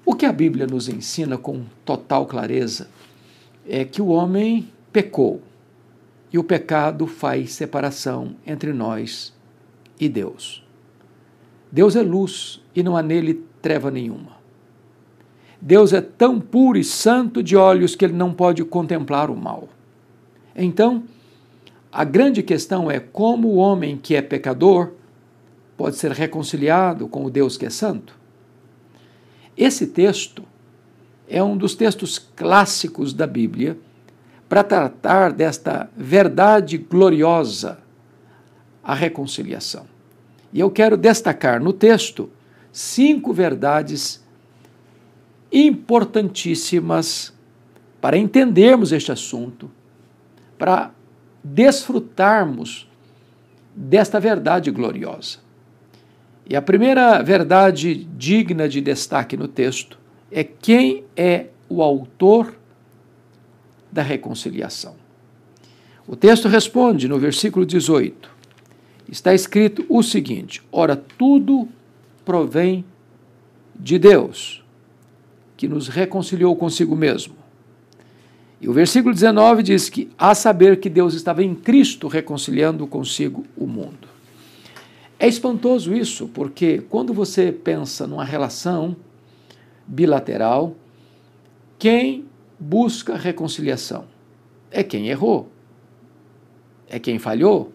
O que a Bíblia nos ensina com total clareza é que o homem pecou e o pecado faz separação entre nós e Deus. Deus é luz e não há nele treva nenhuma. Deus é tão puro e santo de olhos que ele não pode contemplar o mal. Então, a grande questão é como o homem que é pecador pode ser reconciliado com o Deus que é santo. Esse texto é um dos textos clássicos da Bíblia para tratar desta verdade gloriosa, a reconciliação. E eu quero destacar no texto 5 verdades importantíssimas para entendermos este assunto, para desfrutarmos desta verdade gloriosa. E a primeira verdade digna de destaque no texto é quem é o autor da reconciliação. O texto responde no versículo 18. Está escrito o seguinte: ora, tudo provém de Deus, que nos reconciliou consigo mesmo. E o versículo 19 diz que, a saber que Deus estava em Cristo reconciliando consigo o mundo. É espantoso isso, porque quando você pensa numa relação bilateral, quem busca reconciliação é quem errou, é quem falhou,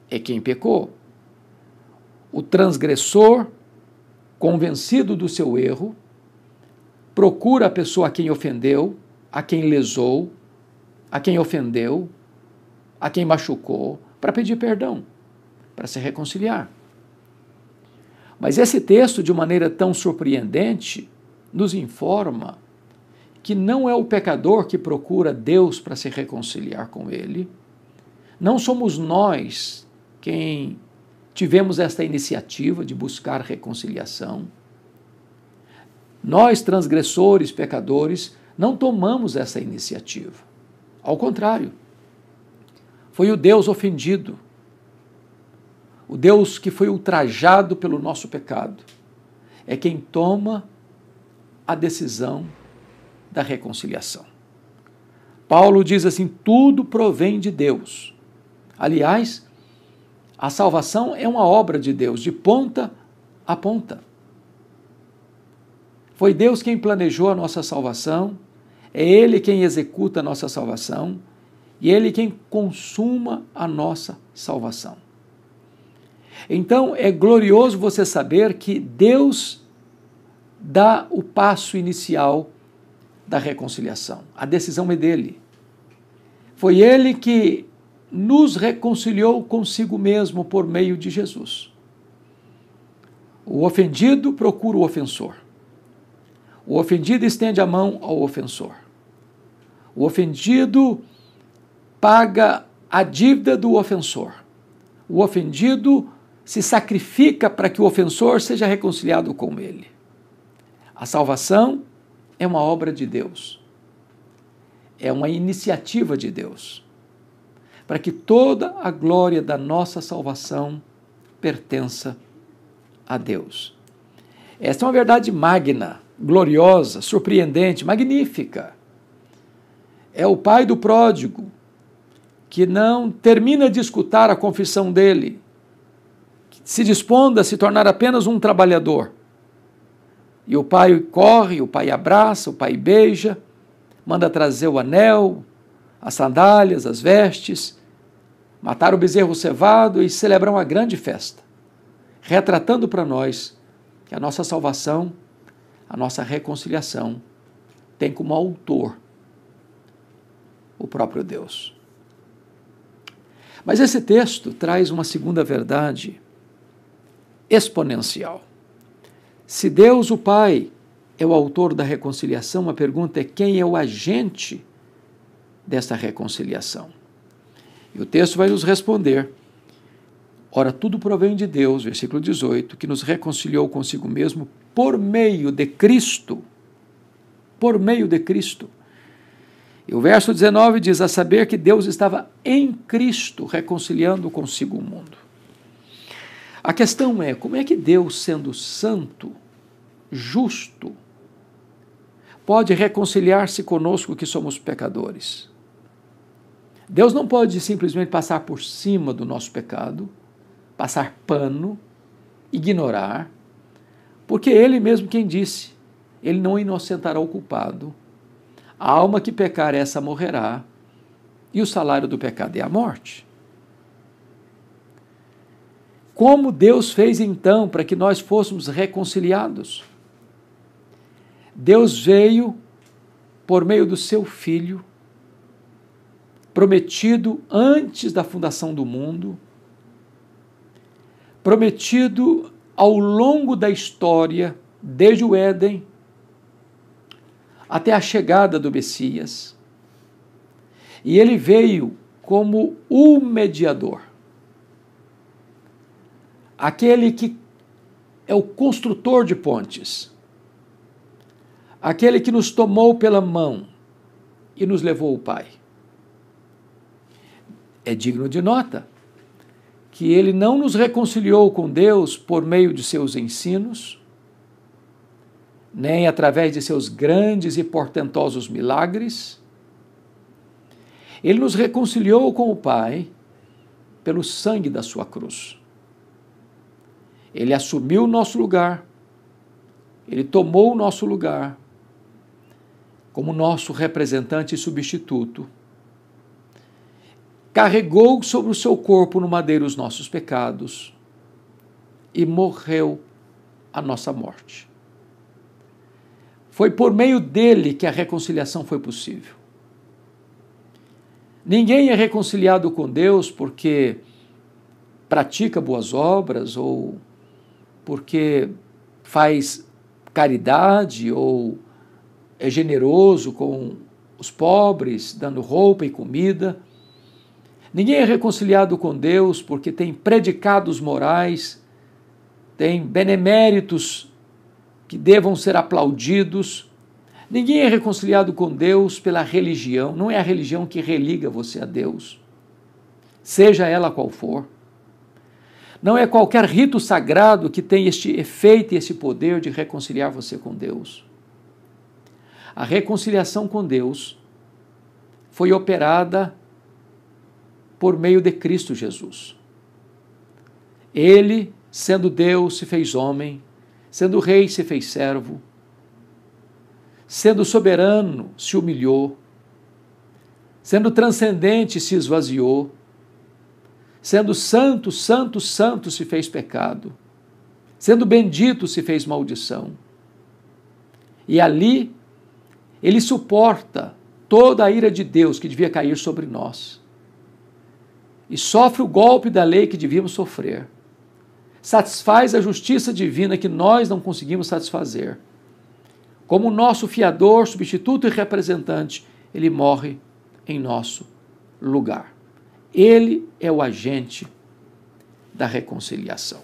é quem pecou. O transgressor, convencido do seu erro, procura a pessoa a quem ofendeu, a quem lesou, a quem ofendeu, a quem machucou, para pedir perdão, para se reconciliar. Mas esse texto, de maneira tão surpreendente, nos informa que não é o pecador que procura Deus para se reconciliar com ele, não somos nós quem tivemos esta iniciativa de buscar reconciliação. Nós, transgressores, pecadores, não tomamos essa iniciativa. Ao contrário, foi o Deus ofendido, o Deus que foi ultrajado pelo nosso pecado, é quem toma a decisão da reconciliação. Paulo diz assim: tudo provém de Deus. Aliás, a salvação é uma obra de Deus, de ponta a ponta. Foi Deus quem planejou a nossa salvação, é Ele quem executa a nossa salvação e Ele quem consuma a nossa salvação. Então, é glorioso você saber que Deus dá o passo inicial da reconciliação. A decisão é dele. Foi Ele que nos reconciliou consigo mesmo por meio de Jesus. O ofendido procura o ofensor. O ofendido estende a mão ao ofensor. O ofendido paga a dívida do ofensor. O ofendido se sacrifica para que o ofensor seja reconciliado com ele. A salvação é uma obra de Deus. É uma iniciativa de Deus, para que toda a glória da nossa salvação pertença a Deus. Esta é uma verdade magna, gloriosa, surpreendente, magnífica. É o pai do pródigo que não termina de escutar a confissão dele, se dispondo a se tornar apenas um trabalhador. E o pai corre, o pai abraça, o pai beija, manda trazer o anel, as sandálias, as vestes, matar o bezerro cevado e celebrar uma grande festa, retratando para nós que a nossa salvação, a nossa reconciliação, tem como autor o próprio Deus. Mas esse texto traz uma segunda verdade exponencial. Se Deus, o Pai, é o autor da reconciliação, a pergunta é: quem é o agente dessa reconciliação? E o texto vai nos responder: ora, tudo provém de Deus, versículo 18, que nos reconciliou consigo mesmo por meio de Cristo. Por meio de Cristo. E o verso 19 diz: a saber que Deus estava em Cristo reconciliando consigo o mundo. A questão é: como é que Deus, sendo santo, justo, pode reconciliar-se conosco que somos pecadores. Deus não pode simplesmente passar por cima do nosso pecado, passar pano, ignorar, porque Ele mesmo quem disse, Ele não inocentará o culpado. A alma que pecar, essa morrerá, e o salário do pecado é a morte. Como Deus fez então para que nós fôssemos reconciliados? Deus veio por meio do seu Filho, prometido antes da fundação do mundo, prometido ao longo da história, desde o Éden até a chegada do Messias. E ele veio como o mediador, aquele que é o construtor de pontes, aquele que nos tomou pela mão e nos levou ao Pai. É digno de nota que ele não nos reconciliou com Deus por meio de seus ensinos, nem através de seus grandes e portentosos milagres. Ele nos reconciliou com o Pai pelo sangue da sua cruz. Ele assumiu o nosso lugar, ele tomou o nosso lugar como nosso representante e substituto, carregou sobre o seu corpo no madeiro os nossos pecados e morreu a nossa morte. Foi por meio dele que a reconciliação foi possível. Ninguém é reconciliado com Deus porque pratica boas obras ou porque faz caridade ou é generoso com os pobres, dando roupa e comida. Ninguém é reconciliado com Deus porque tem predicados morais, tem beneméritos que devam ser aplaudidos. Ninguém é reconciliado com Deus pela religião. Não é a religião que religa você a Deus, seja ela qual for. Não é qualquer rito sagrado que tem este efeito e esse poder de reconciliar você com Deus. A reconciliação com Deus foi operada por meio de Cristo Jesus. Ele, sendo Deus, se fez homem, sendo rei, se fez servo, sendo soberano, se humilhou, sendo transcendente, se esvaziou, sendo santo, santo, santo, se fez pecado, sendo bendito, se fez maldição. E ali, ele suporta toda a ira de Deus que devia cair sobre nós. E sofre o golpe da lei que devíamos sofrer. Satisfaz a justiça divina que nós não conseguimos satisfazer. Como nosso fiador, substituto e representante, ele morre em nosso lugar. Ele é o agente da reconciliação.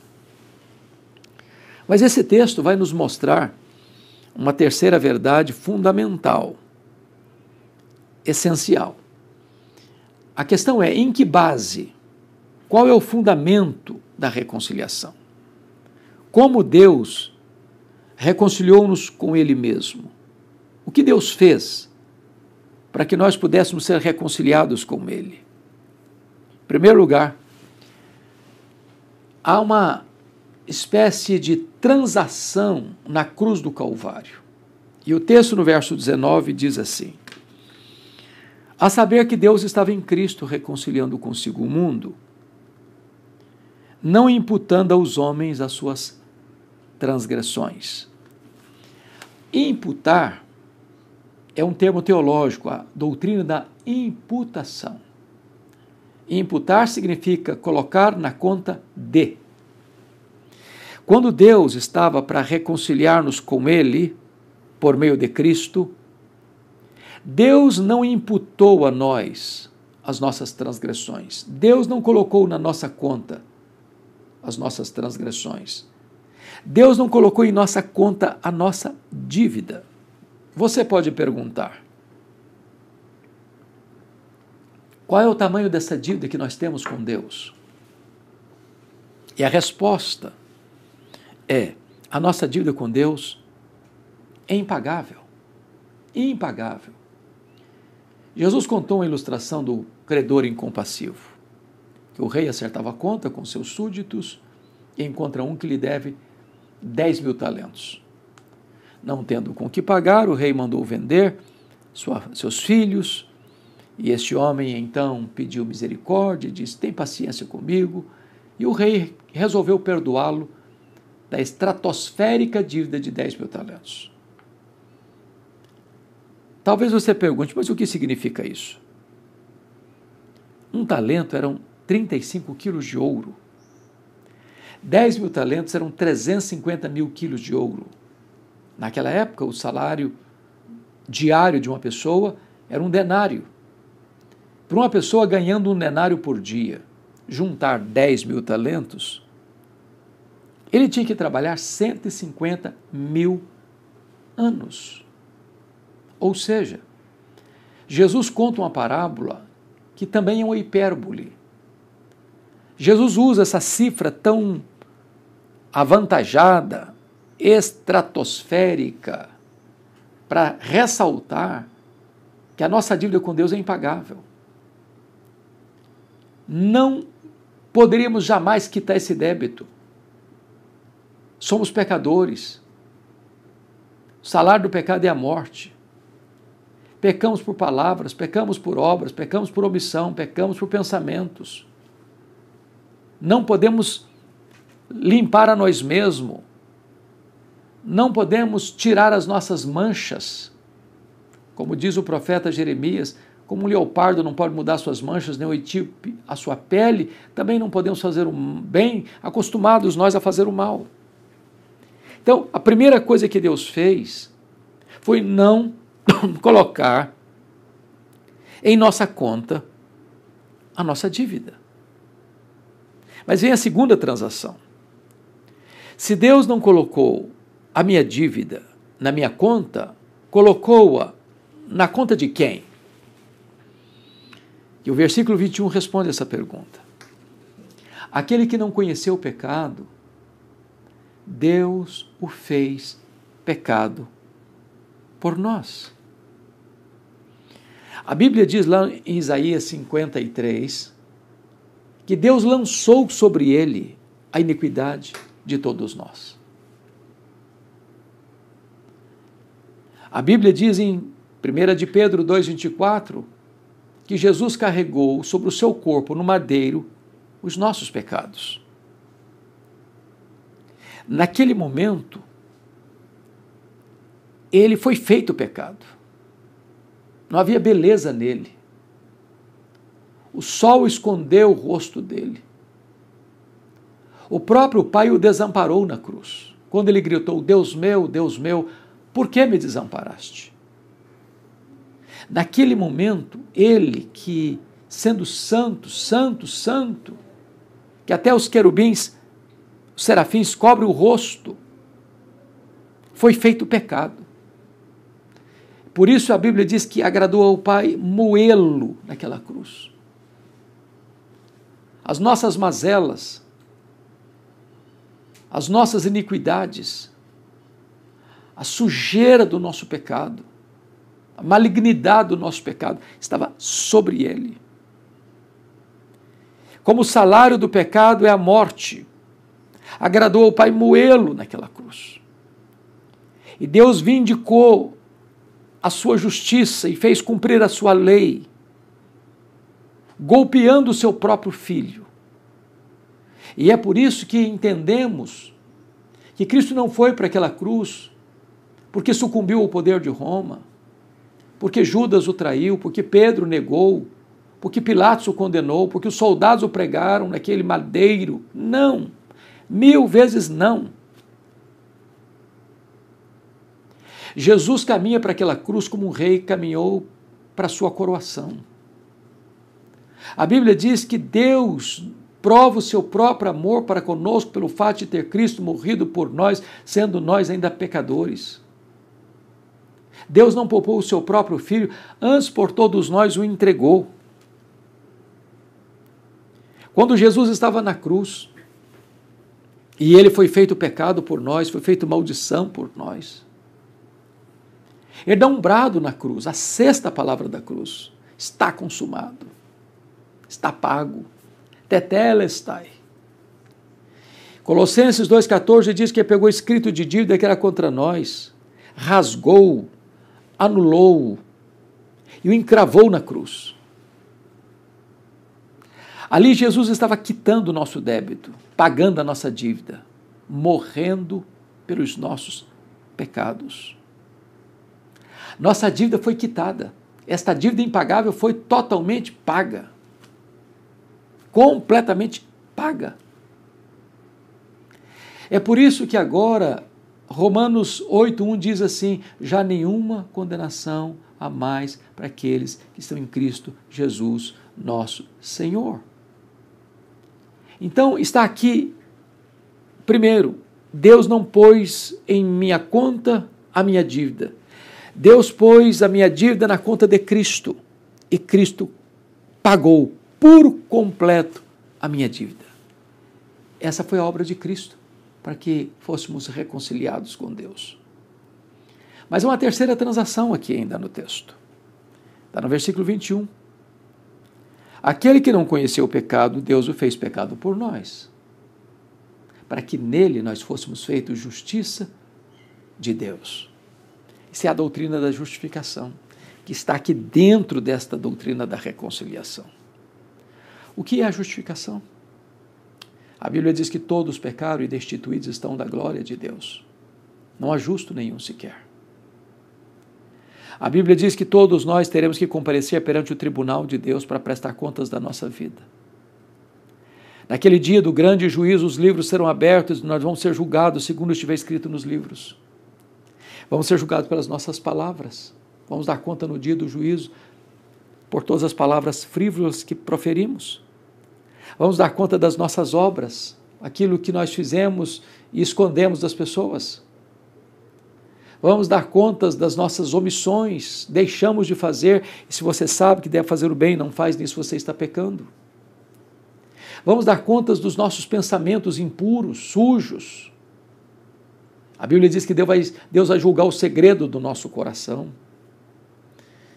Mas esse texto vai nos mostrar uma terceira verdade fundamental, essencial. A questão é, em que base? Qual é o fundamento da reconciliação? Como Deus reconciliou-nos com Ele mesmo? O que Deus fez para que nós pudéssemos ser reconciliados com Ele? Em primeiro lugar, há uma espécie de transação na cruz do Calvário. E o texto no verso 19 diz assim: a saber que Deus estava em Cristo reconciliando consigo o mundo, não imputando aos homens as suas transgressões. Imputar é um termo teológico, a doutrina da imputação. Imputar significa colocar na conta de. Quando Deus estava para reconciliar-nos com Ele, por meio de Cristo, Deus não imputou a nós as nossas transgressões. Deus não colocou na nossa conta as nossas transgressões. Deus não colocou em nossa conta a nossa dívida. Você pode perguntar: qual é o tamanho dessa dívida que nós temos com Deus? E a resposta é: a nossa dívida com Deus é impagável. impagável. Jesus contou uma ilustração do credor incompassivo, que o rei acertava a conta com seus súditos e encontra um que lhe deve 10.000 talentos. Não tendo com que pagar, o rei mandou vender seus filhos, e este homem então pediu misericórdia e disse: tem paciência comigo, e o rei resolveu perdoá-lo da estratosférica dívida de 10.000 talentos. Talvez você pergunte, mas o que significa isso? Um talento eram 35 quilos de ouro. 10.000 talentos eram 350.000 quilos de ouro. Naquela época, o salário diário de uma pessoa era um denário. Para uma pessoa ganhando um denário por dia, juntar 10.000 talentos, ele tinha que trabalhar 150.000 anos. Ou seja, Jesus conta uma parábola que também é uma hipérbole. Jesus usa essa cifra tão avantajada, estratosférica, para ressaltar que a nossa dívida com Deus é impagável. Não poderíamos jamais quitar esse débito. Somos pecadores. O salário do pecado é a morte. Pecamos por palavras, pecamos por obras, pecamos por omissão, pecamos por pensamentos. Não podemos limpar a nós mesmos. Não podemos tirar as nossas manchas. Como diz o profeta Jeremias, como um leopardo não pode mudar suas manchas, nem o etíope a sua pele, também não podemos fazer o bem, acostumados nós a fazer o mal. Então, a primeira coisa que Deus fez foi não colocar em nossa conta a nossa dívida. Mas vem a segunda transação. Se Deus não colocou a minha dívida na minha conta, colocou-a na conta de quem? E o versículo 21 responde essa pergunta. Aquele que não conheceu o pecado, Deus o fez pecado por nós. A Bíblia diz lá em Isaías 53 que Deus lançou sobre ele a iniquidade de todos nós. A Bíblia diz em 1 de Pedro 2,24 que Jesus carregou sobre o seu corpo no madeiro os nossos pecados. Naquele momento, ele foi feito pecado. Não havia beleza nele. O sol escondeu o rosto dele. O próprio Pai o desamparou na cruz, quando ele gritou: Deus meu, por que me desamparaste? Naquele momento, ele que, sendo santo, que até os querubins, os serafins cobrem o rosto, foi feito pecado. Por isso a Bíblia diz que agradou ao Pai moê-lo naquela cruz. As nossas mazelas, as nossas iniquidades, a sujeira do nosso pecado, a malignidade do nosso pecado estava sobre ele. Como o salário do pecado é a morte, agradou ao Pai moê-lo naquela cruz. E Deus vindicou a sua justiça e fez cumprir a sua lei, golpeando o seu próprio filho. E é por isso que entendemos que Cristo não foi para aquela cruz porque sucumbiu ao poder de Roma, porque Judas o traiu, porque Pedro negou, porque Pilatos o condenou, porque os soldados o pregaram naquele madeiro. Não, 1000 vezes não. Jesus caminha para aquela cruz como um rei caminhou para a sua coroação. A Bíblia diz que Deus prova o seu próprio amor para conosco pelo fato de ter Cristo morrido por nós, sendo nós ainda pecadores. Deus não poupou o seu próprio Filho, antes por todos nós o entregou. Quando Jesus estava na cruz, e ele foi feito pecado por nós, foi feito maldição por nós, Ele dá um brado na cruz, a sexta palavra da cruz. Está consumado. Está pago. Tetelestai. Colossenses 2,14 diz que ele pegou o escrito de dívida que era contra nós, rasgou, anulou e o encravou na cruz. Ali Jesus estava quitando o nosso débito, pagando a nossa dívida, morrendo pelos nossos pecados. Nossa dívida foi quitada. Esta dívida impagável foi totalmente paga. Completamente paga. É por isso que agora Romanos 8:1 diz assim: já nenhuma condenação há mais para aqueles que estão em Cristo Jesus, nosso Senhor. Então está aqui, primeiro, Deus não pôs em minha conta a minha dívida. Deus pôs a minha dívida na conta de Cristo e Cristo pagou por completo a minha dívida. Essa foi a obra de Cristo, para que fôssemos reconciliados com Deus. Mas há uma terceira transação aqui ainda no texto. Está no versículo 21. Aquele que não conheceu o pecado, Deus o fez pecado por nós, para que nele nós fôssemos feitos justiça de Deus. Essa é a doutrina da justificação, que está aqui dentro desta doutrina da reconciliação. O que é a justificação? A Bíblia diz que todos pecaram e destituídos estão da glória de Deus. Não há justo nenhum sequer. A Bíblia diz que todos nós teremos que comparecer perante o tribunal de Deus para prestar contas da nossa vida. Naquele dia do grande juízo, os livros serão abertos e nós vamos ser julgados segundo estiver escrito nos livros. Vamos ser julgados pelas nossas palavras. Vamos dar conta no dia do juízo por todas as palavras frívolas que proferimos. Vamos dar conta das nossas obras, aquilo que nós fizemos e escondemos das pessoas. Vamos dar contas das nossas omissões, deixamos de fazer, e se você sabe que deve fazer o bem e não faz, nisso você está pecando. Vamos dar contas dos nossos pensamentos impuros, sujos. A Bíblia diz que Deus vai julgar o segredo do nosso coração.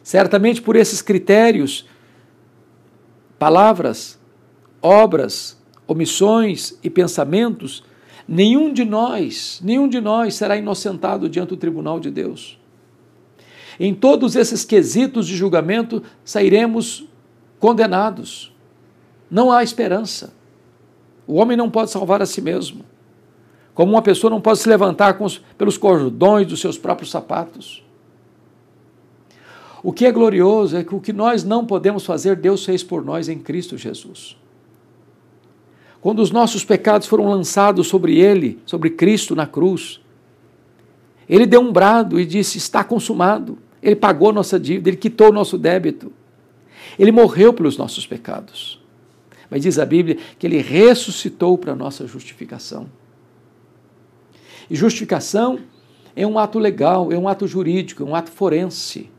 Certamente por esses critérios, palavras, obras, omissões e pensamentos, nenhum de nós será inocentado diante do tribunal de Deus. Em todos esses quesitos de julgamento, sairemos condenados. Não há esperança. O homem não pode salvar a si mesmo. Como uma pessoa não pode se levantar pelos cordões dos seus próprios sapatos. O que é glorioso é que o que nós não podemos fazer, Deus fez por nós em Cristo Jesus. Quando os nossos pecados foram lançados sobre Ele, sobre Cristo na cruz, Ele deu um brado e disse: está consumado. Ele pagou nossa dívida, Ele quitou o nosso débito. Ele morreu pelos nossos pecados. Mas diz a Bíblia que Ele ressuscitou para a nossa justificação. E justificação é um ato legal, é um ato jurídico, é um ato forense.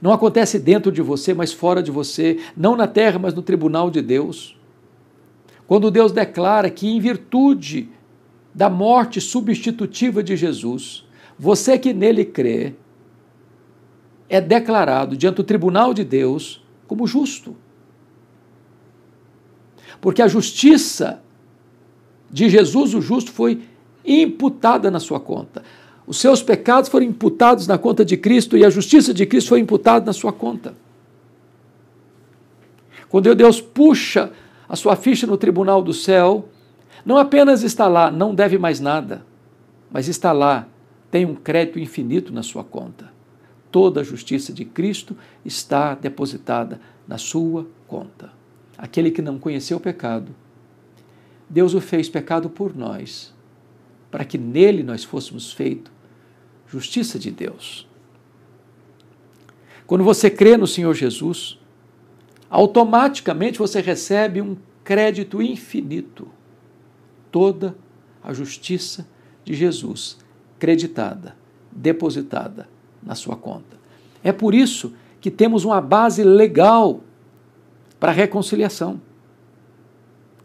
Não acontece dentro de você, mas fora de você, não na terra, mas no tribunal de Deus. Quando Deus declara que, em virtude da morte substitutiva de Jesus, você que nele crê, é declarado diante do tribunal de Deus como justo. Porque a justiça de Jesus, o justo, foi imputada na sua conta. Os seus pecados foram imputados na conta de Cristo e a justiça de Cristo foi imputada na sua conta. Quando Deus puxa a sua ficha no tribunal do céu, não apenas está lá, não deve mais nada, mas está lá, tem um crédito infinito na sua conta. Toda a justiça de Cristo está depositada na sua conta. Aquele que não conheceu o pecado, Deus o fez pecado por nós, para que nele nós fôssemos feitos justiça de Deus. Quando você crê no Senhor Jesus, automaticamente você recebe um crédito infinito. Toda a justiça de Jesus creditada, depositada na sua conta. É por isso que temos uma base legal para a reconciliação.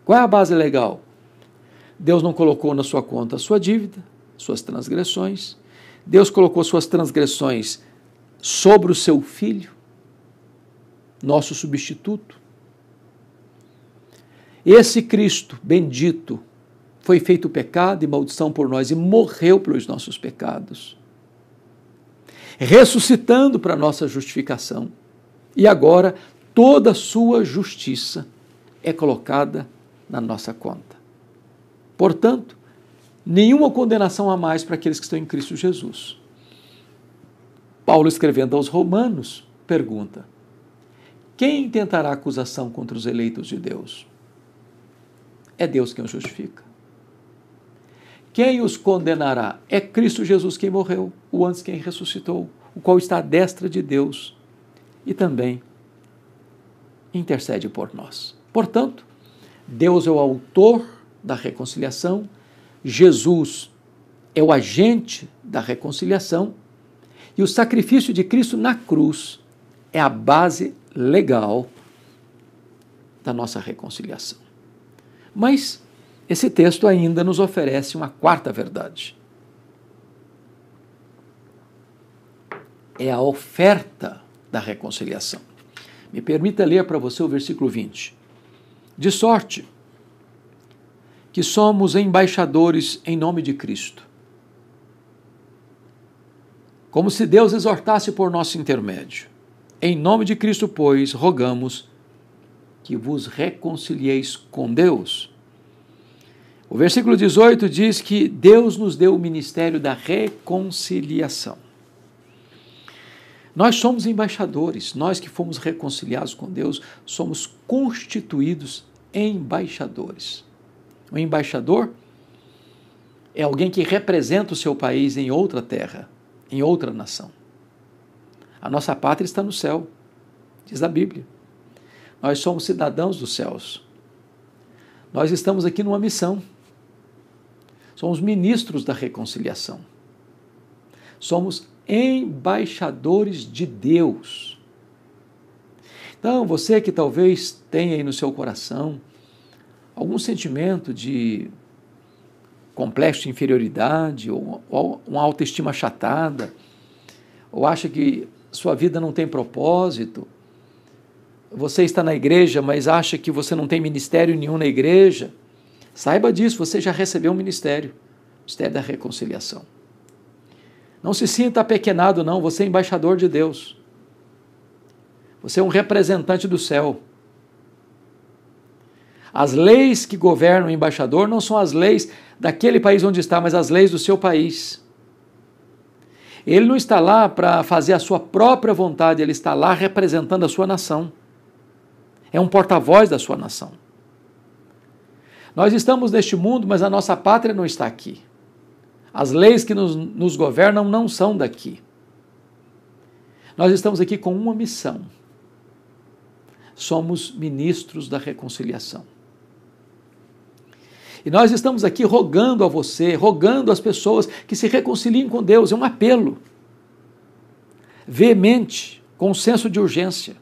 Qual é a base legal? Deus não colocou na sua conta a sua dívida, suas transgressões. Deus colocou suas transgressões sobre o seu Filho, nosso substituto. Esse Cristo bendito foi feito pecado e maldição por nós e morreu pelos nossos pecados, ressuscitando para a nossa justificação. E agora toda a sua justiça é colocada na nossa conta. Portanto, nenhuma condenação a mais para aqueles que estão em Cristo Jesus. Paulo, escrevendo aos Romanos, pergunta: quem tentará acusação contra os eleitos de Deus? É Deus quem os justifica. Quem os condenará? É Cristo Jesus quem morreu, o antes quem ressuscitou, o qual está à destra de Deus e também intercede por nós. Portanto, Deus é o autor da reconciliação, Jesus é o agente da reconciliação e o sacrifício de Cristo na cruz é a base legal da nossa reconciliação. Mas esse texto ainda nos oferece uma quarta verdade. É a oferta da reconciliação. Me permita ler para você o versículo 20. De sorte que somos embaixadores em nome de Cristo, como se Deus exortasse por nosso intermédio. Em nome de Cristo, pois, rogamos que vos reconcilieis com Deus. O versículo 18 diz que Deus nos deu o ministério da reconciliação. Nós somos embaixadores, nós que fomos reconciliados com Deus, somos constituídos embaixadores. O embaixador é alguém que representa o seu país em outra terra, em outra nação. A nossa pátria está no céu, diz a Bíblia. Nós somos cidadãos dos céus. Nós estamos aqui numa missão. Somos ministros da reconciliação. Somos embaixadores de Deus. Então, você que talvez tenha aí no seu coração algum sentimento de complexo de inferioridade, ou uma autoestima achatada, ou acha que sua vida não tem propósito, você está na igreja, mas acha que você não tem ministério nenhum na igreja, saiba disso, você já recebeu um ministério, o ministério da reconciliação. Não se sinta apequenado, não, você é embaixador de Deus. Você é um representante do céu. As leis que governam o embaixador não são as leis daquele país onde está, mas as leis do seu país. Ele não está lá para fazer a sua própria vontade, ele está lá representando a sua nação. É um porta-voz da sua nação. Nós estamos neste mundo, mas a nossa pátria não está aqui. As leis que nos governam não são daqui. Nós estamos aqui com uma missão. Somos ministros da reconciliação. E nós estamos aqui rogando a você, rogando às pessoas que se reconciliem com Deus. É um apelo veemente, com senso de urgência.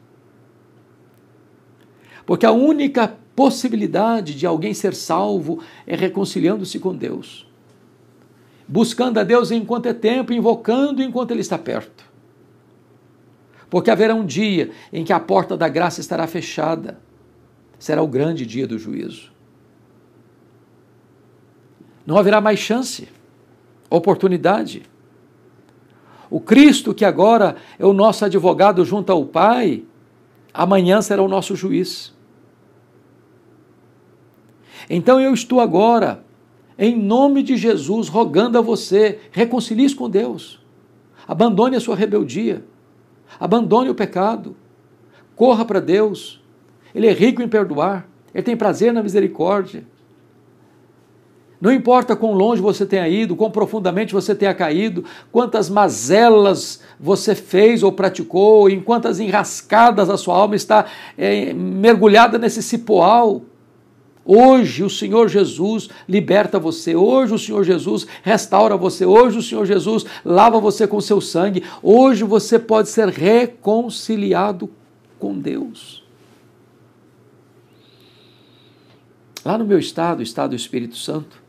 Porque a única possibilidade de alguém ser salvo é reconciliando-se com Deus. Buscando a Deus enquanto é tempo, invocando enquanto Ele está perto. Porque haverá um dia em que a porta da graça estará fechada. Será o grande dia do juízo. Não haverá mais chance, oportunidade. O Cristo, que agora é o nosso advogado junto ao Pai, amanhã será o nosso juiz. Então eu estou agora, em nome de Jesus, rogando a você, reconcilie-se com Deus. Abandone a sua rebeldia. Abandone o pecado. Corra para Deus. Ele é rico em perdoar. Ele tem prazer na misericórdia. Não importa quão longe você tenha ido, quão profundamente você tenha caído, quantas mazelas você fez ou praticou, em quantas enrascadas a sua alma está mergulhada nesse cipoal. Hoje o Senhor Jesus liberta você, hoje o Senhor Jesus restaura você, hoje o Senhor Jesus lava você com seu sangue, hoje você pode ser reconciliado com Deus. Lá no meu estado, o estado do Espírito Santo,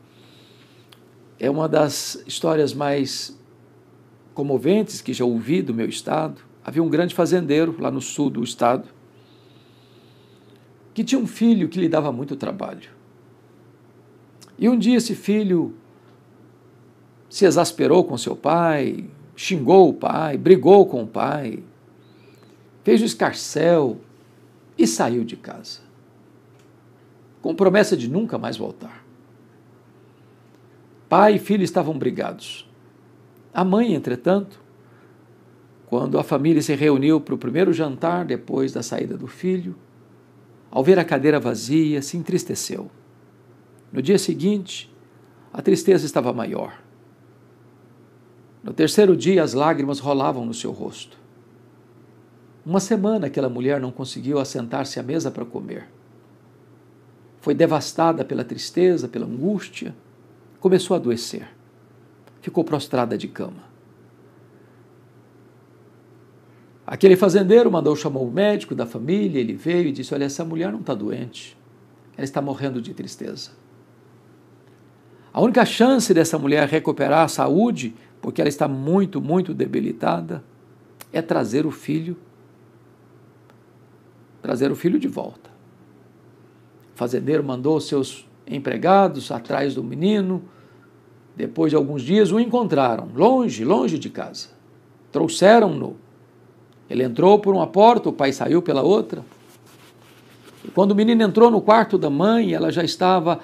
é uma das histórias mais comoventes que já ouvi do meu estado. Havia um grande fazendeiro lá no sul do estado que tinha um filho que lhe dava muito trabalho. E um dia esse filho se exasperou com seu pai, xingou o pai, brigou com o pai, fez um escarcéu e saiu de casa, com promessa de nunca mais voltar. Pai e filho estavam brigados. A mãe, entretanto, quando a família se reuniu para o primeiro jantar depois da saída do filho, ao ver a cadeira vazia, se entristeceu. No dia seguinte, a tristeza estava maior. No terceiro dia, as lágrimas rolavam no seu rosto. Uma semana aquela mulher não conseguiu assentar-se à mesa para comer. Foi devastada pela tristeza, pela angústia, começou a adoecer. Ficou prostrada de cama. Aquele fazendeiro mandou chamar o médico da família, ele veio e disse: olha, essa mulher não está doente, ela está morrendo de tristeza. A única chance dessa mulher recuperar a saúde, porque ela está muito, muito debilitada, é trazer o filho de volta. O fazendeiro mandou seus empregados atrás do menino. Depois de alguns dias o encontraram, longe de casa. Trouxeram-no. Ele entrou por uma porta, o pai saiu pela outra. E quando o menino entrou no quarto da mãe, ela já estava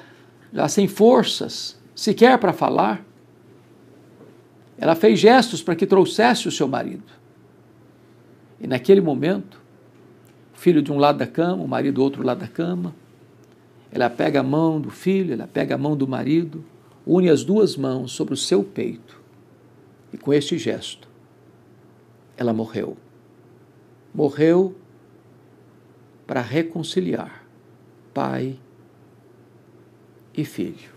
sem forças, sequer para falar. Ela fez gestos para que trouxesse o seu marido. E naquele momento, o filho de um lado da cama, o marido do outro lado da cama, ela pega a mão do filho, ela pega a mão do marido, une as duas mãos sobre o seu peito. E com este gesto, ela morreu. Morreu para reconciliar pai e filho.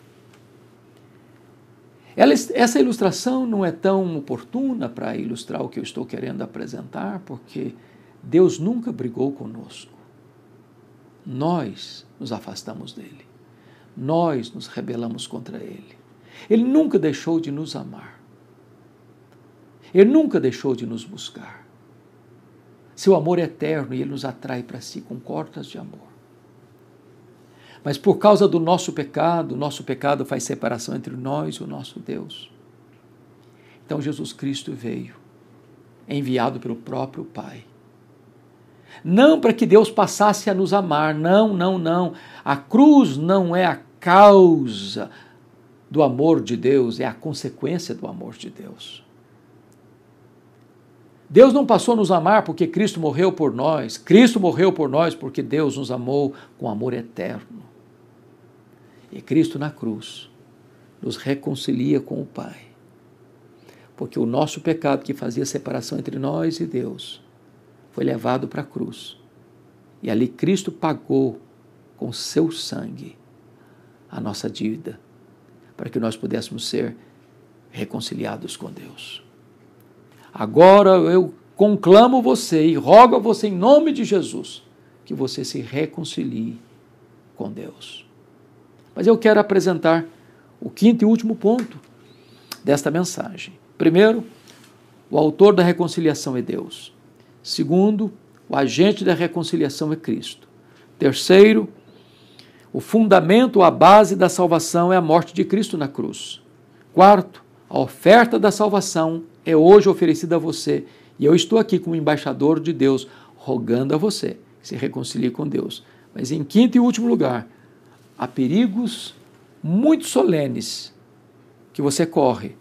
Essa ilustração não é tão oportuna para ilustrar o que eu estou querendo apresentar, porque Deus nunca brigou conosco. Nós nos afastamos dele. Nós nos rebelamos contra ele. Ele nunca deixou de nos amar. Ele nunca deixou de nos buscar. Seu amor é eterno e ele nos atrai para si com cordas de amor. Mas por causa do nosso pecado faz separação entre nós e o nosso Deus. Então Jesus Cristo veio, enviado pelo próprio Pai. Não para que Deus passasse a nos amar, não. A cruz não é a causa do amor de Deus, é a consequência do amor de Deus. Deus não passou a nos amar porque Cristo morreu por nós. Cristo morreu por nós porque Deus nos amou com amor eterno. E Cristo na cruz nos reconcilia com o Pai. Porque o nosso pecado que fazia separação entre nós e Deus foi levado para a cruz. E ali Cristo pagou com seu sangue a nossa dívida, para que nós pudéssemos ser reconciliados com Deus. Agora eu conclamo você e rogo a você em nome de Jesus que você se reconcilie com Deus. Mas eu quero apresentar o quinto e último ponto desta mensagem. Primeiro, o autor da reconciliação é Deus. Segundo, o agente da reconciliação é Cristo. Terceiro, o fundamento, a base da salvação é a morte de Cristo na cruz. Quarto, a oferta da salvação é hoje oferecida a você. E eu estou aqui como embaixador de Deus, rogando a você que se reconcilie com Deus. Mas em quinto e último lugar, há perigos muito solenes que você corre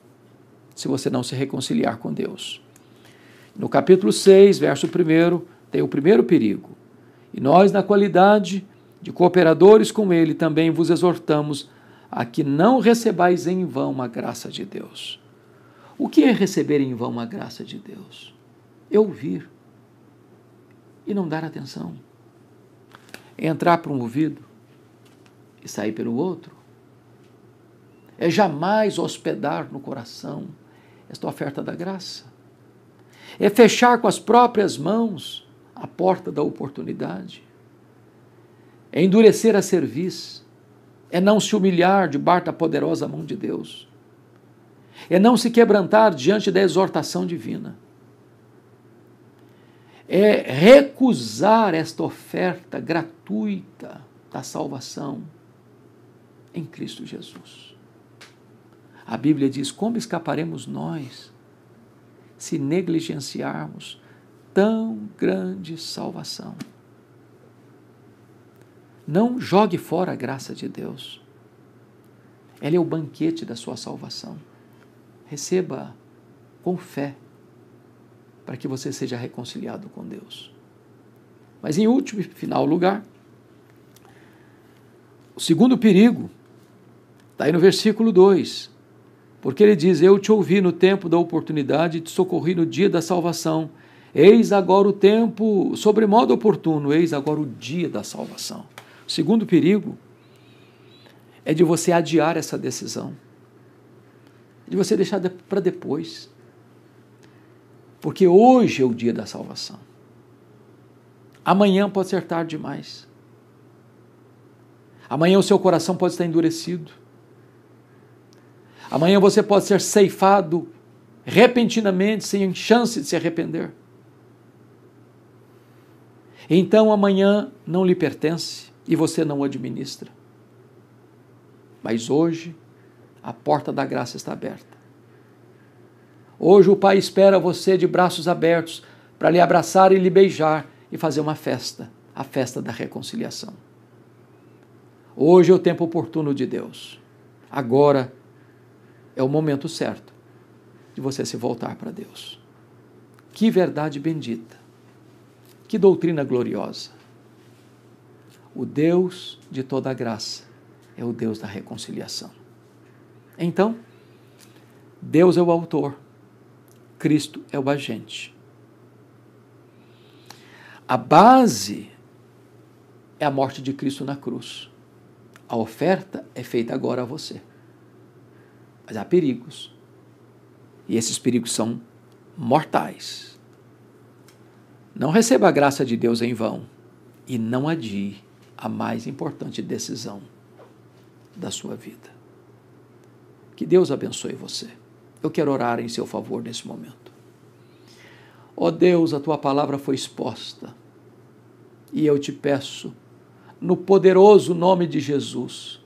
se você não se reconciliar com Deus. No capítulo 6, verso 1, tem o primeiro perigo. E nós, na qualidade de cooperadores com ele, também vos exortamos a que não recebais em vão a graça de Deus. O que é receber em vão a graça de Deus? É ouvir e não dar atenção. É entrar por um ouvido e sair pelo outro. É jamais hospedar no coração esta oferta da graça. É fechar com as próprias mãos a porta da oportunidade. É endurecer a cerviz. É não se humilhar debaixo da poderosa mão de Deus. é não se quebrantar diante da exortação divina, é recusar esta oferta gratuita da salvação em Cristo Jesus. A Bíblia diz: como escaparemos nós se negligenciarmos tão grande salvação? Não jogue fora a graça de Deus. Ela é o banquete da sua salvação. Receba com fé, para que você seja reconciliado com Deus. Mas em último e final lugar, o segundo perigo está aí no versículo 2, porque ele diz: eu te ouvi no tempo da oportunidade e te socorri no dia da salvação. Eis agora o tempo sobremodo oportuno, eis agora o dia da salvação. O segundo perigo é de você adiar essa decisão, de você deixar para depois, porque hoje é o dia da salvação. Amanhã pode ser tarde demais. Amanhã o seu coração pode estar endurecido. Amanhã você pode ser ceifado repentinamente, sem chance de se arrepender. Então amanhã não lhe pertence e você não o administra. Mas hoje a porta da graça está aberta. Hoje o Pai espera você de braços abertos para lhe abraçar e lhe beijar e fazer uma festa, a festa da reconciliação. Hoje é o tempo oportuno de Deus. Agora é o momento certo de você se voltar para Deus. Que verdade bendita! Que doutrina gloriosa! O Deus de toda a graça é o Deus da reconciliação. Então, Deus é o autor, Cristo é o agente. A base é a morte de Cristo na cruz. A oferta é feita agora a você. Mas há perigos. E esses perigos são mortais. Não receba a graça de Deus em vão e não adie a mais importante decisão da sua vida. Que Deus abençoe você. Eu quero orar em seu favor nesse momento. Ó Deus, a tua palavra foi exposta e eu te peço, no poderoso nome de Jesus,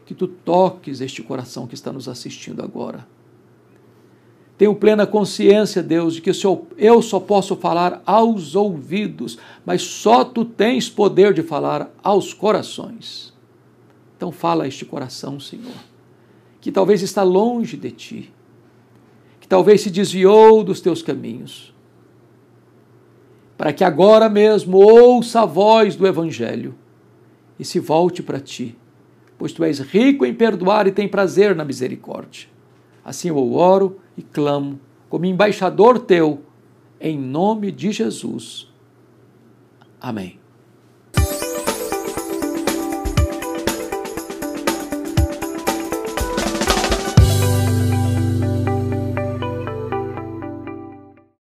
que tu toques este coração que está nos assistindo agora. Tenho plena consciência, Deus, de que eu só posso falar aos ouvidos, mas só tu tens poder de falar aos corações. Então fala a este coração, Senhor, que talvez está longe de ti, que talvez se desviou dos teus caminhos, para que agora mesmo ouça a voz do Evangelho e se volte para ti, pois tu és rico em perdoar e tem prazer na misericórdia. Assim eu oro e clamo como embaixador teu, em nome de Jesus. Amém.